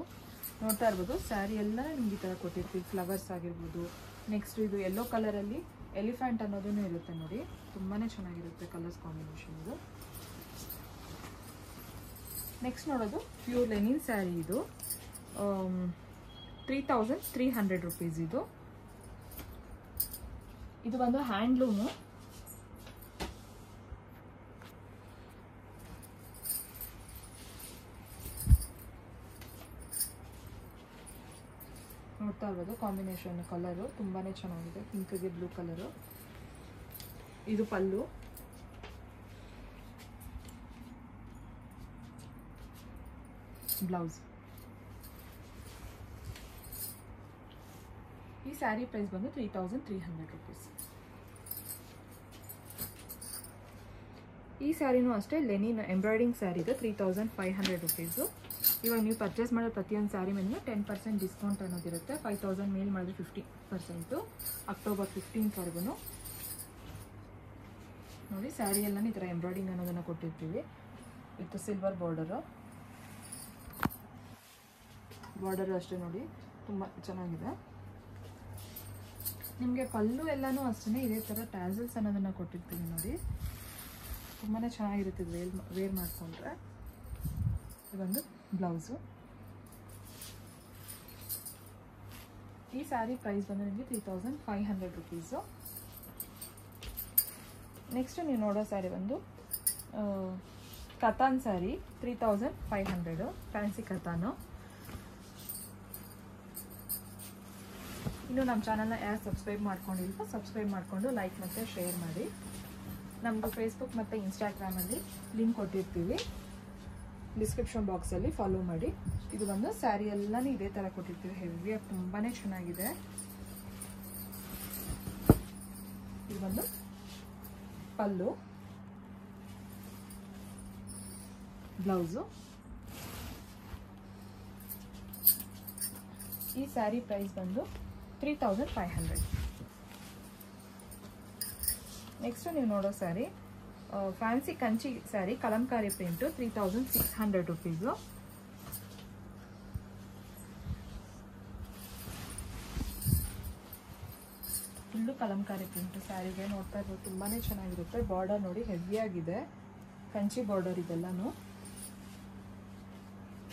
ನೋಡ್ತಾ ಇರ್ಬೋದು ಸ್ಯಾರಿ ಎಲ್ಲ ನಿಮ್ಗೆ ಈ ಥರ ಕೊಟ್ಟಿರ್ತೀವಿ. ಫ್ಲವರ್ಸ್ ಆಗಿರ್ಬೋದು. ನೆಕ್ಸ್ಟ್ ಇದು ಯೆಲ್ಲೋ ಕಲರಲ್ಲಿ ಎಲಿಫೆಂಟ್ ಅನ್ನೋದೂ ಇರುತ್ತೆ ನೋಡಿ. ತುಂಬಾ ಚೆನ್ನಾಗಿರುತ್ತೆ ಕಲರ್ಸ್ ಕಾಂಬಿನೇಷನ್ ಇದು. ನೆಕ್ಸ್ಟ್ ನೋಡೋದು ಪ್ಯೂರ್ ಲೆನಿನ್ ಸ್ಯಾರಿ. ಇದು 3300 ರುಪೀಸ್ ಇದು. ಇದು ಬಂದು ಹ್ಯಾಂಡ್ಲೂಮು. ನೋಡ್ತಾ ಇರ್ಬೋದು ಕಾಂಬಿನೇಷನ್ ಕಲರು ತುಂಬಾ ಚೆನ್ನಾಗಿದೆ. ಪಿಂಕ್ಗೆ ಬ್ಲೂ ಕಲರು. ಇದು ಪಲ್ಲು. ಬ್ಲೌಸ್. ಈ ಸ್ಯಾರಿ ಪ್ರೈಸ್ ಬಂದು 3300 ರುಪೀಸ್. ಈ ಸ್ಯಾರಿನೂ ಅಷ್ಟೇ ಲೆನಿನ್ ಎಂಬ್ರಾಯ್ಡಿಂಗ್ ಸ್ಯಾರಿ ಇದೆ. 3500 ರುಪೀಸು. ಇವಾಗ ನೀವು ಪರ್ಚೇಸ್ ಮಾಡೋ ಪ್ರತಿಯೊಂದು ಸ್ಯಾರಿ ಮೇಲೆ 10% ಡಿಸ್ಕೌಂಟ್ ಅನ್ನೋದಿರುತ್ತೆ. 5000 ಮೇಲ್ ಮಾಡಿದ್ರೆ 50%. ಅಕ್ಟೋಬರ್ 15th ನೋಡಿ. ಸ್ಯಾರಿ ಎಲ್ಲ ಈ ಥರ ಎಂಬ್ರಾಯ್ಡಿಂಗ್ ಅನ್ನೋದನ್ನು ಕೊಟ್ಟಿರ್ತೀವಿ. ವಿತ್ ಸಿಲ್ವರ್ ಬಾರ್ಡರು ಅಷ್ಟೇ ನೋಡಿ, ತುಂಬ ಚೆನ್ನಾಗಿದೆ. ನಿಮಗೆ ಪಲ್ಲು ಎಲ್ಲನೂ ಅಷ್ಟೇ ಇದೇ ಥರ ಟ್ಯಾಸಲ್ಸ್ ಅನ್ನೋದನ್ನು ಕೊಟ್ಟಿರ್ತೀವಿ ನೋಡಿ. ತುಂಬಾ ಚೆನ್ನಾಗಿರುತ್ತೆ ವೇರ್ ಮಾಡಿಕೊಂಡ್ರೆ. ಇದೊಂದು ಬ್ಲೌಸು. ಈ ಸ್ಯಾರಿ ಪ್ರೈಸ್ ಬಂದು ನಿಮಗೆ 3500 ರುಪೀಸು. ನೆಕ್ಸ್ಟ್ ನೀವು ನೋಡೋ ಸ್ಯಾರಿ ಬಂದು ಕತಾನ್ ಸ್ಯಾರಿ. 3500 ಫ್ಯಾನ್ಸಿ ಕತಾನು. ಇನ್ನು ನಮ್ಮ ಚಾನಲ್ನ ಯಾರು ಸಬ್ಸ್ಕ್ರೈಬ್ ಮಾಡ್ಕೊಂಡಿಲ್ವೋ ಸಬ್ಸ್ಕ್ರೈಬ್ ಮಾಡಿಕೊಂಡು ಲೈಕ್ ಮತ್ತು ಶೇರ್ ಮಾಡಿ. ನಮ್ಮದು ಫೇಸ್ಬುಕ್ ಮತ್ತು ಇನ್ಸ್ಟಾಗ್ರಾಮಲ್ಲಿ ಲಿಂಕ್ ಕೊಟ್ಟಿರ್ತೀವಿ, ಡಿಸ್ಕ್ರಿಪ್ಷನ್ ಬಾಕ್ಸಲ್ಲಿ ಫಾಲೋ ಮಾಡಿ. ಇದು ಬಂದು ಸ್ಯಾರಿ ಎಲ್ಲನೂ ಇದೇ ಥರ ಕೊಟ್ಟಿರ್ತೀವಿ. ಹೆವಿಯಾಗಿ ತುಂಬಾ ಚೆನ್ನಾಗಿದೆ. ಇದು ಬಂದು ಪಲ್ಲು, ಬ್ಲೌಸು. ಈ ಸ್ಯಾರಿ ಪ್ರೈಸ್ ಬಂದು 3500. ನೆಕ್ಸ್ಟ್ ನೀವು ನೋಡೋ saree fancy Kanchi saree Kalamkari print. 3600 rupees. Full Kalamkari print ಸ್ಯಾರಿಗೆ. ನೋಡ್ತಾ ಇರ್ಬೋದು ತುಂಬಾ ಚೆನ್ನಾಗಿರುತ್ತೆ. ಬಾರ್ಡರ್ ನೋಡಿ ಹೆವಿಯಾಗಿದೆ, ಕಂಚಿ ಬಾರ್ಡರ್ ಇದೆಲ್ಲನೂ.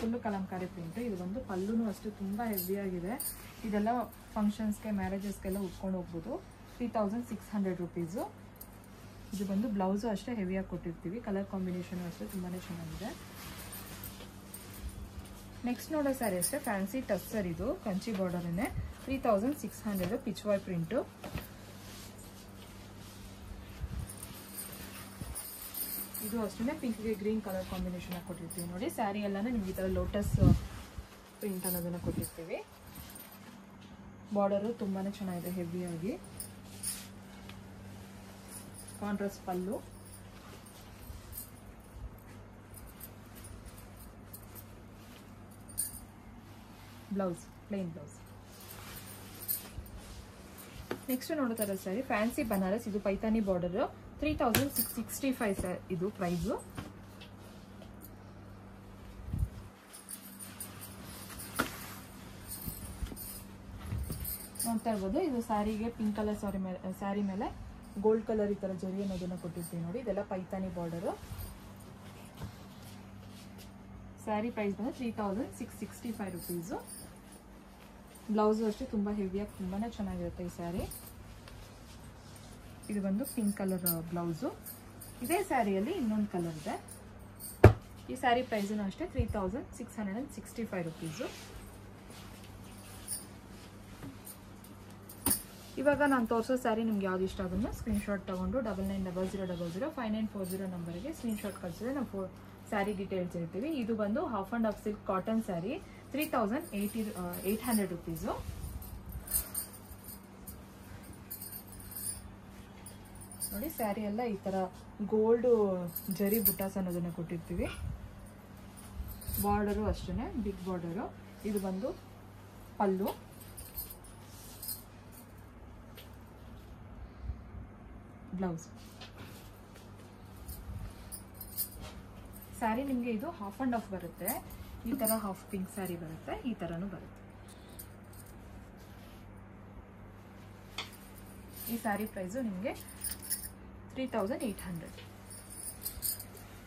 Full Kalamkari print. ಇದು ಬಂದು ಪಲ್ಲುನೂ ಅಷ್ಟೇ ತುಂಬ ಹೆವಿಯಾಗಿದೆ. ಇದೆಲ್ಲ ಫಂಕ್ಷನ್ಸ್ಗೆ, ಮ್ಯಾರೇಜಸ್ಗೆಲ್ಲ ಉಟ್ಕೊಂಡು ಹೋಗ್ಬೋದು. 3600 ರುಪೀಸು. ಇದು ಬಂದು ಬ್ಲೌಸು ಅಷ್ಟೇ ಹೆವಿಯಾಗಿ ಕೊಟ್ಟಿರ್ತೀವಿ. ಕಲರ್ ಕಾಂಬಿನೇಷನ್ ಅಷ್ಟೇ ತುಂಬಾ ಚೆನ್ನಾಗಿದೆ. ನೆಕ್ಸ್ಟ್ ನೋಡೋ ಸ್ಯಾರಿ ಅಷ್ಟೇ ಫ್ಯಾನ್ಸಿ ಟಸ್ಸರ್. ಇದು ಕಂಚಿ ಬಾರ್ಡರನ್ನೇ. 3600 ಪಿಚ್ವಾಯ್ ಪ್ರಿಂಟು. ಇದು ಅಷ್ಟೇ ಪಿಂಕ್ಗೆ ಗ್ರೀನ್ ಕಲರ್ ಕಾಂಬಿನೇಷನ್ ಕೊಟ್ಟಿರ್ತೀವಿ ನೋಡಿ. ಸ್ಯಾರಿ ಎಲ್ಲಾನು ನಿಮ್ಗೆ ಈ ಥರ ಲೋಟಸ್ ಪ್ರಿಂಟ್ ಅನ್ನೋದನ್ನು ಕೊಟ್ಟಿರ್ತೀವಿ. ಬಾರ್ಡರು ತುಂಬಾ ಚೆನ್ನಾಗಿದೆ ಹೆವಿಯಾಗಿ. ಕಾಂಟ್ರಾಸ್ಟ್ ಪಲ್ಲು, ಬ್ಲೌಸ್ ಪ್ಲೇನ್ ಬ್ಲೌಸ್. ನೆಕ್ಸ್ಟ್ ನೋಡ್ತಾರೆ ಸ್ಯಾರಿ ಫ್ಯಾನ್ಸಿ ಬನಾರಸ್. ಇದು ಪೈತಾನಿ ಬಾರ್ಡರ್. 3665 ಇದು ಪ್ರೈಸು. ನೋಡ್ತಾ ಇರ್ಬೋದು. ಇದು ಸ್ಯಾರಿಗೆ ಪಿಂಕ್ ಕಲರ್ ಸ್ಯಾರಿ ಮೇಲೆ ಗೋಲ್ಡ್ ಕಲರ್ ಈ ಥರ ಜರಿ ಅನ್ನೋದನ್ನ ಕೊಟ್ಟಿರ್ತೀವಿ ನೋಡಿ. ಇದೆಲ್ಲ ಪೈತಾನಿ ಬಾರ್ಡರು. ಸ್ಯಾರಿ ಪ್ರೈಸ್ ಬಂದು 3665 ರುಪೀಸು. ಬ್ಲೌಸು ಅಷ್ಟೇ ತುಂಬ ಹೆವಿಯಾಗಿ ತುಂಬಾ ಚೆನ್ನಾಗಿರುತ್ತೆ ಈ ಸ್ಯಾರಿ. ಇದು ಬಂದು ಪಿಂಕ್ ಕಲರ್ ಬ್ಲೌಸು. ಇದೇ ಸ್ಯಾರಿಯಲ್ಲಿ ಇನ್ನೊಂದು ಕಲರ್ ಇದೆ. ಈ ಸ್ಯಾರಿ ಪ್ರೈಸನ್ನು ಅಷ್ಟೇ 3665 ರುಪೀಸು. ಇವಾಗ ನಾನು ತೋರಿಸೋ ಸ್ಯಾರಿ ನಿಮ್ಗೆ ಯಾವ್ದು ಇಷ್ಟ ಆಗೋದು ಸ್ಕ್ರೀನ್ಶಾಟ್ ತೊಗೊಂಡು 9900005940 ನಂಬರ್ಗೆ ಸ್ಕ್ರೀನ್ಶಾಟ್ ಕಳಿಸಿದ್ರೆ ನಾವು ಸ್ಯಾರಿ ಡೀಟೇಲ್ಸ್ ಇರ್ತೀವಿ. ಇದು ಬಂದು half and half silk cotton sari 3800 rupees. ನೋಡಿ ಸ್ಯಾರಿ ಎಲ್ಲ ಈ ಥರ ಗೋಲ್ಡ್ ಜರಿ ಬುಟ್ಟಾಸ್ ಅನ್ನೋದನ್ನು ಕೊಟ್ಟಿರ್ತೀವಿ. ಬಾರ್ಡರು ಅಷ್ಟೇ ಬಿಗ್ ಬಾರ್ಡರು. ಇದು ಬಂದು ಪಲ್ಲು, ಬ್ಲೌಸ್. ಸ್ಯಾರಿ ನಿಮಗೆ ಇದು ಹಾಫ್ ಆ್ಯಂಡ್ ಹಾಫ್ ಬರುತ್ತೆ. ಈ ಥರ ಹಾಫ್ ಪಿಂಕ್ ಸ್ಯಾರಿ ಬರುತ್ತೆ, ಈ ಥರನೂ ಬರುತ್ತೆ. ಈ ಸ್ಯಾರಿ ಪ್ರೈಸು ನಿಮಗೆ 3800.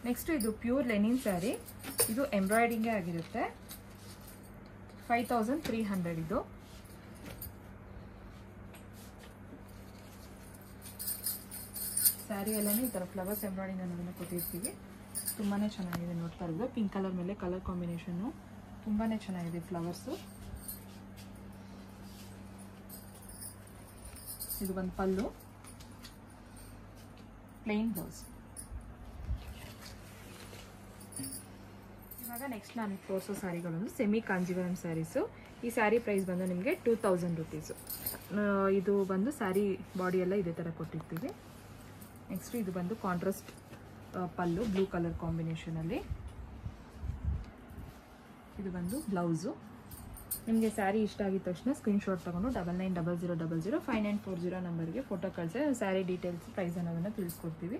ನೆಕ್ಸ್ಟ್ ಇದು ಪ್ಯೂರ್ ಲೆನಿನ್ ಸ್ಯಾರಿ. ಇದು ಎಂಬ್ರಾಯ್ಡಿಂಗೇ ಆಗಿರುತ್ತೆ. 5300 ಇದು. ಸ್ಯಾರಿ ಎಲ್ಲನೂ ಈ ಥರ ಫ್ಲವರ್ಸ್ ಎಂಬ್ರಾಯ್ಡಿಂಗ್ ಅನ್ನೋದನ್ನು ಕೊಟ್ಟಿರ್ತೀವಿ. ತುಂಬಾ ಚೆನ್ನಾಗಿದೆ, ನೋಡ್ತಾ ಇರೋದು ಪಿಂಕ್ ಕಲರ್ ಮೇಲೆ ಕಲರ್ ಕಾಂಬಿನೇಷನ್ನು ತುಂಬಾ ಚೆನ್ನಾಗಿದೆ ಫ್ಲವರ್ಸು. ಇದು ಒಂದು ಪಲ್ಲು, ಪ್ಲೇನ್ ಬ್ಲೌಸ್. ಇವಾಗ ನೆಕ್ಸ್ಟ್ ನಾನು ತೋರಿಸೋ ಸ್ಯಾರಿಗಳೊಂದು ಸೆಮಿ ಕಾಂಜೀವರಂ ಸ್ಯಾರೀಸು. ಈ ಸ್ಯಾರಿ ಪ್ರೈಸ್ ಬಂದು ನಿಮಗೆ 2000 ರುಪೀಸು. ಇದು ಬಂದು ಸ್ಯಾರಿ ಬಾಡಿ ಎಲ್ಲ ಇದೇ ಥರ ಕೊಟ್ಟಿರ್ತೀವಿ. ನೆಕ್ಸ್ಟ್ ಇದು ಬಂದು ಕಾಂಟ್ರಾಸ್ಟ್ ಪಲ್ಲು ಬ್ಲೂ ಕಲರ್ ಕಾಂಬಿನೇಷನಲ್ಲಿ. ಇದು ಬಂದು ಬ್ಲೌಸು. ನಿಮಗೆ ಸ್ಯಾರಿ ಇಷ್ಟ ಆಗಿದ ತಕ್ಷಣ ಸ್ಕ್ರೀನ್ಶಾಟ್ ತೊಗೊಂಡು 9900005940 ನಂಬರ್ಗೆ ಫೋಟೋ ಕಳಿಸಿ ಸ್ಯಾರಿ ಡೀಟೇಲ್ಸ್ ಪ್ರೈಸ್ ಅನ್ನೋದನ್ನು ತಿಳಿಸ್ಕೊಡ್ತೀವಿ.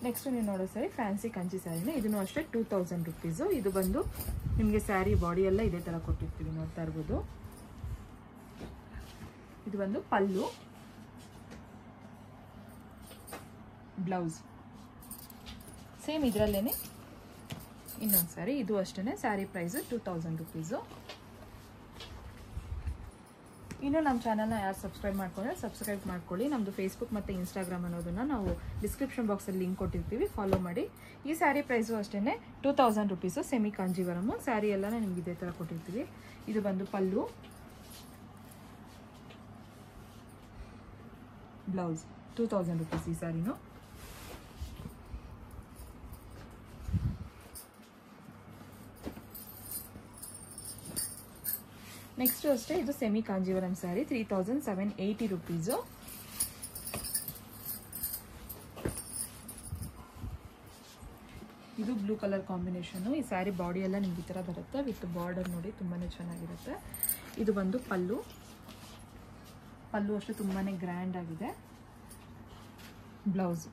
ನೆಕ್ಸ್ಟ್ ನೀವು ನೋಡೋ ಸ್ಯಾರಿ ಫ್ಯಾನ್ಸಿ ಕಂಚಿ ಸ್ಯಾರಿನೇ. ಇದನ್ನು ಅಷ್ಟೇ 2000 ರುಪೀಸು. ಇದು ಬಂದು ನಿಮಗೆ ಸ್ಯಾರಿ ಬಾಡಿ ಎಲ್ಲ ಇದೇ ಥರ ಕೊಟ್ಟಿರ್ತೀವಿ, ನೋಡ್ತಾ ಇರ್ಬೋದು. ಇದು ಬಂದು ಪಲ್ಲು, ಬ್ಲೌಸ್ ಸೇಮ್ ಇದರಲ್ಲೇ ಇನ್ನೊಂದು ಸ್ಯಾರಿ. ಇದು ಅಷ್ಟೇ ಸ್ಯಾರಿ ಪ್ರೈಸು 2000 ರುಪೀಸು. ಇನ್ನು ನಮ್ಮ ಚಾನಲ್ನ ಯಾರು ಸಬ್ಸ್ಕ್ರೈಬ್ ಮಾಡ್ಕೊಂಡ್ರೆ ಸಬ್ಸ್ಕ್ರೈಬ್ ಮಾಡ್ಕೊಳ್ಳಿ. ನಮ್ಮದು ಫೇಸ್ಬುಕ್ ಮತ್ತು ಇನ್ಸ್ಟಾಗ್ರಾಮ್ ಅನ್ನೋದನ್ನು ನಾವು ಡಿಸ್ಕ್ರಿಪ್ಷನ್ ಬಾಕ್ಸಲ್ಲಿ ಲಿಂಕ್ ಕೊಟ್ಟಿರ್ತೀವಿ, ಫಾಲೋ ಮಾಡಿ. ಈ ಸ್ಯಾರಿ ಪ್ರೈಸು ಅಷ್ಟೇ 2000 ರುಪೀಸು. ಸೆಮಿ ಕಾಂಜೀವರಮು ಸ್ಯಾರಿ ಎಲ್ಲ ನಿಮ್ಗೆ ಇದೇ ಥರ ಕೊಟ್ಟಿರ್ತೀವಿ. ಇದು ಬಂದು ಪಲ್ಲು, ಬ್ಲೌಸ್ 2000 ರುಪೀಸ್ ಈ ಸ್ಯಾರಿನು. ನೆಕ್ಸ್ಟ್ ಅಷ್ಟೇ ಇದು ಸೆಮಿ ಕಾಂಜೀವರಂ ಸ್ಯಾರಿ 3780 ರುಪೀಸು. ಇದು ಬ್ಲೂ ಕಲರ್ ಕಾಂಬಿನೇಷನ್ನು. ಈ ಸ್ಯಾರಿ ಬಾಡಿ ಎಲ್ಲ ನಿಮ್ಗೆ ಈ ಥರ ಬರುತ್ತೆ ವಿತ್ ಬಾರ್ಡರ್, ನೋಡಿ ತುಂಬಾ ಚೆನ್ನಾಗಿರುತ್ತೆ. ಇದು ಬಂದು ಪಲ್ಲು, ಪಲ್ಲು ಅಷ್ಟೇ ತುಂಬಾ ಗ್ರ್ಯಾಂಡ್ ಆಗಿದೆ. ಬ್ಲೌಸ್,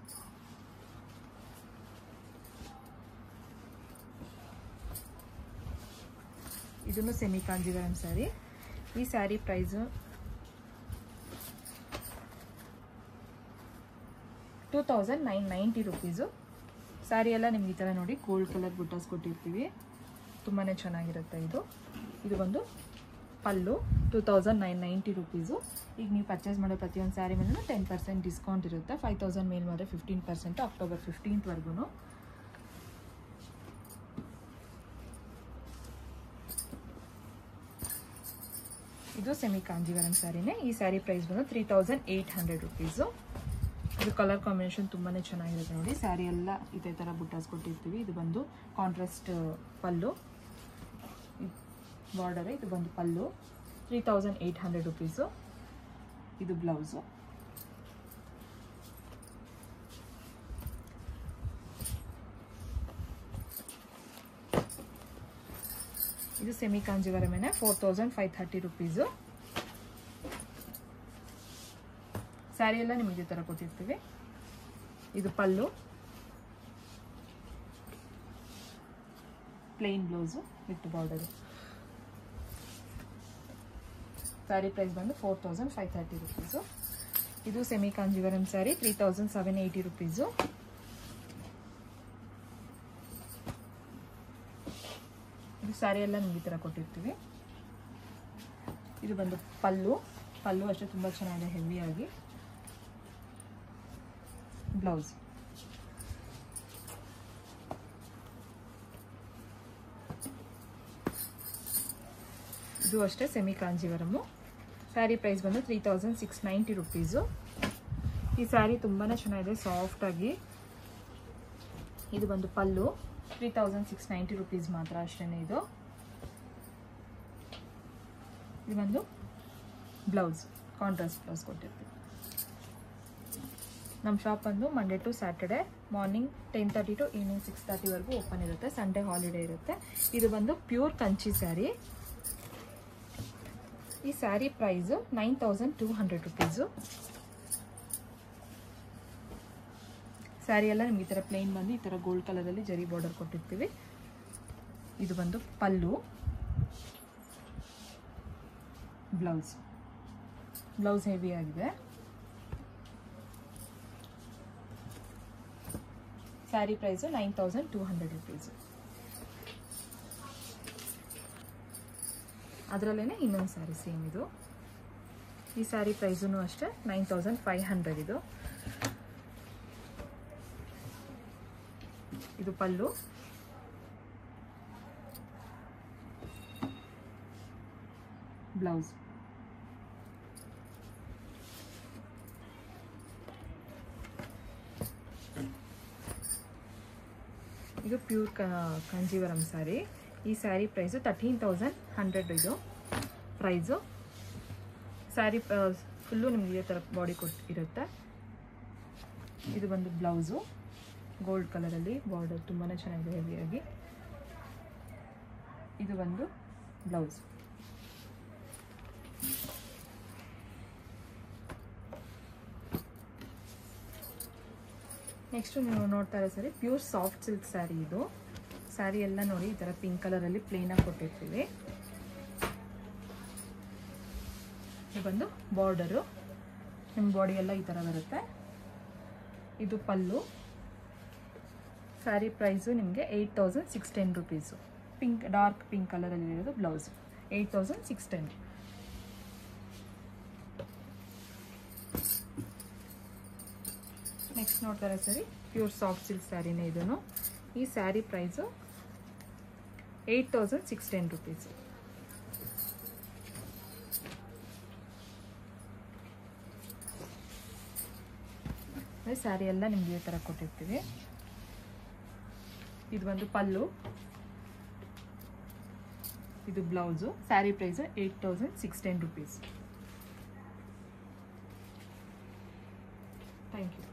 ಇದನ್ನು ಸೆಮಿ ಕಾಂಜೀವರಂ ಸ್ಯಾರಿ. ಈ ಸ್ಯಾರಿ ಪ್ರೈಸು 2990 ರುಪೀಸು. ಸ್ಯಾರಿ ಎಲ್ಲ ನಿಮ್ಗೆ ಈ ಥರ ನೋಡಿ ಗೋಲ್ಡ್ ಕಲರ್ ಬುಟ್ಟಾಸ್ ಕೊಟ್ಟಿರ್ತೀವಿ, ತುಂಬಾ ಚೆನ್ನಾಗಿರುತ್ತೆ. ಇದು ಒಂದು ಪಲ್ಲು 2990 ರುಪೀಸು. ಈಗ ನೀವು ಪರ್ಚೇಸ್ ಮಾಡೋ ಪ್ರತಿಯೊಂದು ಸ್ಯಾರಿ ಮೇಲೆ 10% ಡಿಸ್ಕೌಂಟ್ ಇರುತ್ತೆ. 5000 ಮೇಲೆ ಮಾಡಿದ್ರೆ 15% ಅಕ್ಟೋಬರ್ 15th ಇದು ಸೆಮಿ ಕಾಂಜೀವರಂ ಸ್ಯಾರಿನೇ. ಈ ಸ್ಯಾರಿ ಪ್ರೈಸ್ ಬಂದು 3800 ರುಪೀಸು. ಇದು ಕಲರ್ ಕಾಂಬಿನೇಷನ್ ತುಂಬಾ ಚೆನ್ನಾಗಿರುತ್ತೆ ನೋಡಿ. ಸ್ಯಾರಿ ಎಲ್ಲ ಇದೇ ಥರ ಬುಟ್ಟಾಸ್ ಕೊಟ್ಟಿರ್ತೀವಿ. ಇದು ಬಂದು ಕಾಂಟ್ರಾಸ್ಟ್ ಪಲ್ಲು, ಬಾರ್ಡರ್. ಇದು ಬಂದು ಪಲ್ಲು 3800 ರುಪೀಸು. ಇದು ಬ್ಲೌಸು. ಇದು ಸೆಮಿ ಕಾಂಜೀವರಮೇನೆ 4530 ರುಪೀಸು. ಸ್ಯಾರಿ ಎಲ್ಲ ನಿಮಗೆ ಈ ಥರ ಕೊಟ್ಟಿರ್ತೀವಿ. ಇದು pallu, plain blouse with border. Saree price ಬಂದು 4530 ರುಪೀಸು. ಇದು ಸೆಮಿ ಕಾಂಜೀವರಂ ಸ್ಯಾರಿ 3780 ರುಪೀಸು. ಇದು ಸ್ಯಾರಿ ಎಲ್ಲ ನಿಮ್ಗೆ ಈ ಥರ ಕೊಟ್ಟಿರ್ತೀವಿ. ಇದು ಬಂದು ಪಲ್ಲು, ಪಲ್ಲು ಅಷ್ಟೇ ತುಂಬ ಚೆನ್ನಾಗಿದೆ ಹೆವಿಯಾಗಿ. ಬ್ಲೌಸ್, ಇದು ಅಷ್ಟೇ ಸೆಮಿ ಕಾಂಜೀವರಮು. ಸ್ಯಾರಿ ಪ್ರೈಸ್ ಬಂದು 3690 ರುಪೀಸು. ಈ ಸ್ಯಾರಿ ತುಂಬಾ ಚೆನ್ನಾಗಿದೆ, ಸಾಫ್ಟಾಗಿ. ಇದು ಬಂದು ಪಲ್ಲು, 3690 ರುಪೀಸ್ ಮಾತ್ರ ಅಷ್ಟೇ. ಇದು ಬಂದು ಬ್ಲೌಸ್, ಕಾಂಟ್ರಾಸ್ಟ್ ಬ್ಲೌಸ್ ಕೊಟ್ಟಿರ್ತೀವಿ. ನಮ್ಮ ಶಾಪ್ ಬಂದು Monday to Saturday morning 10:30 to evening 6:30ವರೆಗೂ ಓಪನ್ ಇರುತ್ತೆ. ಸಂಡೇ ಹಾಲಿಡೇ ಇರುತ್ತೆ. ಇದು ಬಂದು ಪ್ಯೂರ್ ಕಂಚಿ ಸ್ಯಾರಿ. ಈ ಸ್ಯಾರಿ ಪ್ರೈಸು 9200 ರುಪೀಸು. ಸ್ಯಾರಿ ಎಲ್ಲ ನಿಮ್ಗೆ ಈ ಥರ ಪ್ಲೇನ್ ಬಂದು ಈ ಥರ ಗೋಲ್ಡ್ ಕಲರಲ್ಲಿ ಜರಿ ಬಾರ್ಡರ್ ಕೊಟ್ಟಿರ್ತೀವಿ. ಇದು ಬಂದು ಪಲ್ಲು, ಬ್ಲೌಸ್ ಹೆವಿ ಆಗಿದೆ. Sari price 9200 rupees. ಅದರಲ್ಲೇ ಇನ್ನೊಂದು ಸ್ಯಾರಿ ಸೇಮ್ ಇದು. ಈ ಸ್ಯಾರಿ ಪ್ರೈಸೂ ಅಷ್ಟೇ 9500 ಇದು. ಇದು ಪಲ್ಲು, ಬ್ಲೌಸ್. ಇದು ಪ್ಯೂರ್ ಕಂಜೀವರಂ ಸ್ಯಾರಿ. ಈ ಸ್ಯಾರಿ ಪ್ರೈಸು 13100 ಇದು ಪ್ರೈಸು. ಸ್ಯಾರಿ ಫುಲ್ಲು ನಿಮ್ಗೆ ಇದೇ ಥರ ಬಾಡಿ ಇರುತ್ತೆ. ಇದು ಬಂದು ಬ್ಲೌಸು, ಗೋಲ್ಡ್ ಕಲರಲ್ಲಿ ಬಾರ್ಡರ್ ತುಂಬಾ ಚೆನ್ನಾಗಿದೆ ಹೆವಿಯಾಗಿ. ಇದು ಬಂದು ಬ್ಲೌಸ್. ನೆಕ್ಸ್ಟು ನೀವು ನೋಡ್ತಾ ಇರೋ ಸರಿ ಪ್ಯೂರ್ ಸಾಫ್ಟ್ ಸಿಲ್ಕ್ ಸ್ಯಾರಿ. ಇದು ಸ್ಯಾರಿ ಎಲ್ಲ ನೋಡಿ ಈ ಥರ ಪಿಂಕ್ ಕಲರಲ್ಲಿ ಪ್ಲೇನಾಗಿ ಕೊಟ್ಟಿರ್ತೀವಿ. ಇದು ಬಂದು ಬಾರ್ಡರು, ನಿಮ್ಮ ಬಾಡಿ ಎಲ್ಲ ಈ ಥರ ಬರುತ್ತೆ. ಇದು ಪಲ್ಲು. ಸ್ಯಾರಿ ಪ್ರೈಸು ನಿಮಗೆ 8610 ರುಪೀಸು. ಪಿಂಕ್, ಡಾರ್ಕ್ ಪಿಂಕ್ ಕಲರಲ್ಲಿ ಇರೋದು ಬ್ಲೌಸು, 8610. ನೆಕ್ಸ್ಟ್ ನೋಡ್ತಾರೆ ಸರಿ ಪ್ಯೂರ್ ಸಾಫ್ಟ್ ಸಿಲ್ಕ್ ಸ್ಯಾರಿನೇ ಇದೂ. ಈ ಸ್ಯಾರಿ ಪ್ರೈಸು 8610 ರುಪೀಸು. ಸ್ಯಾರಿ ಎಲ್ಲ ನಿಮ್ಗೆ ಈ ಥರ ಕೊಟ್ಟಿರ್ತೀವಿ. ಇದು ಬಂದು ಪಲ್ಲು, ಇದು blouse. Sari price 8610 rupees. Thank you.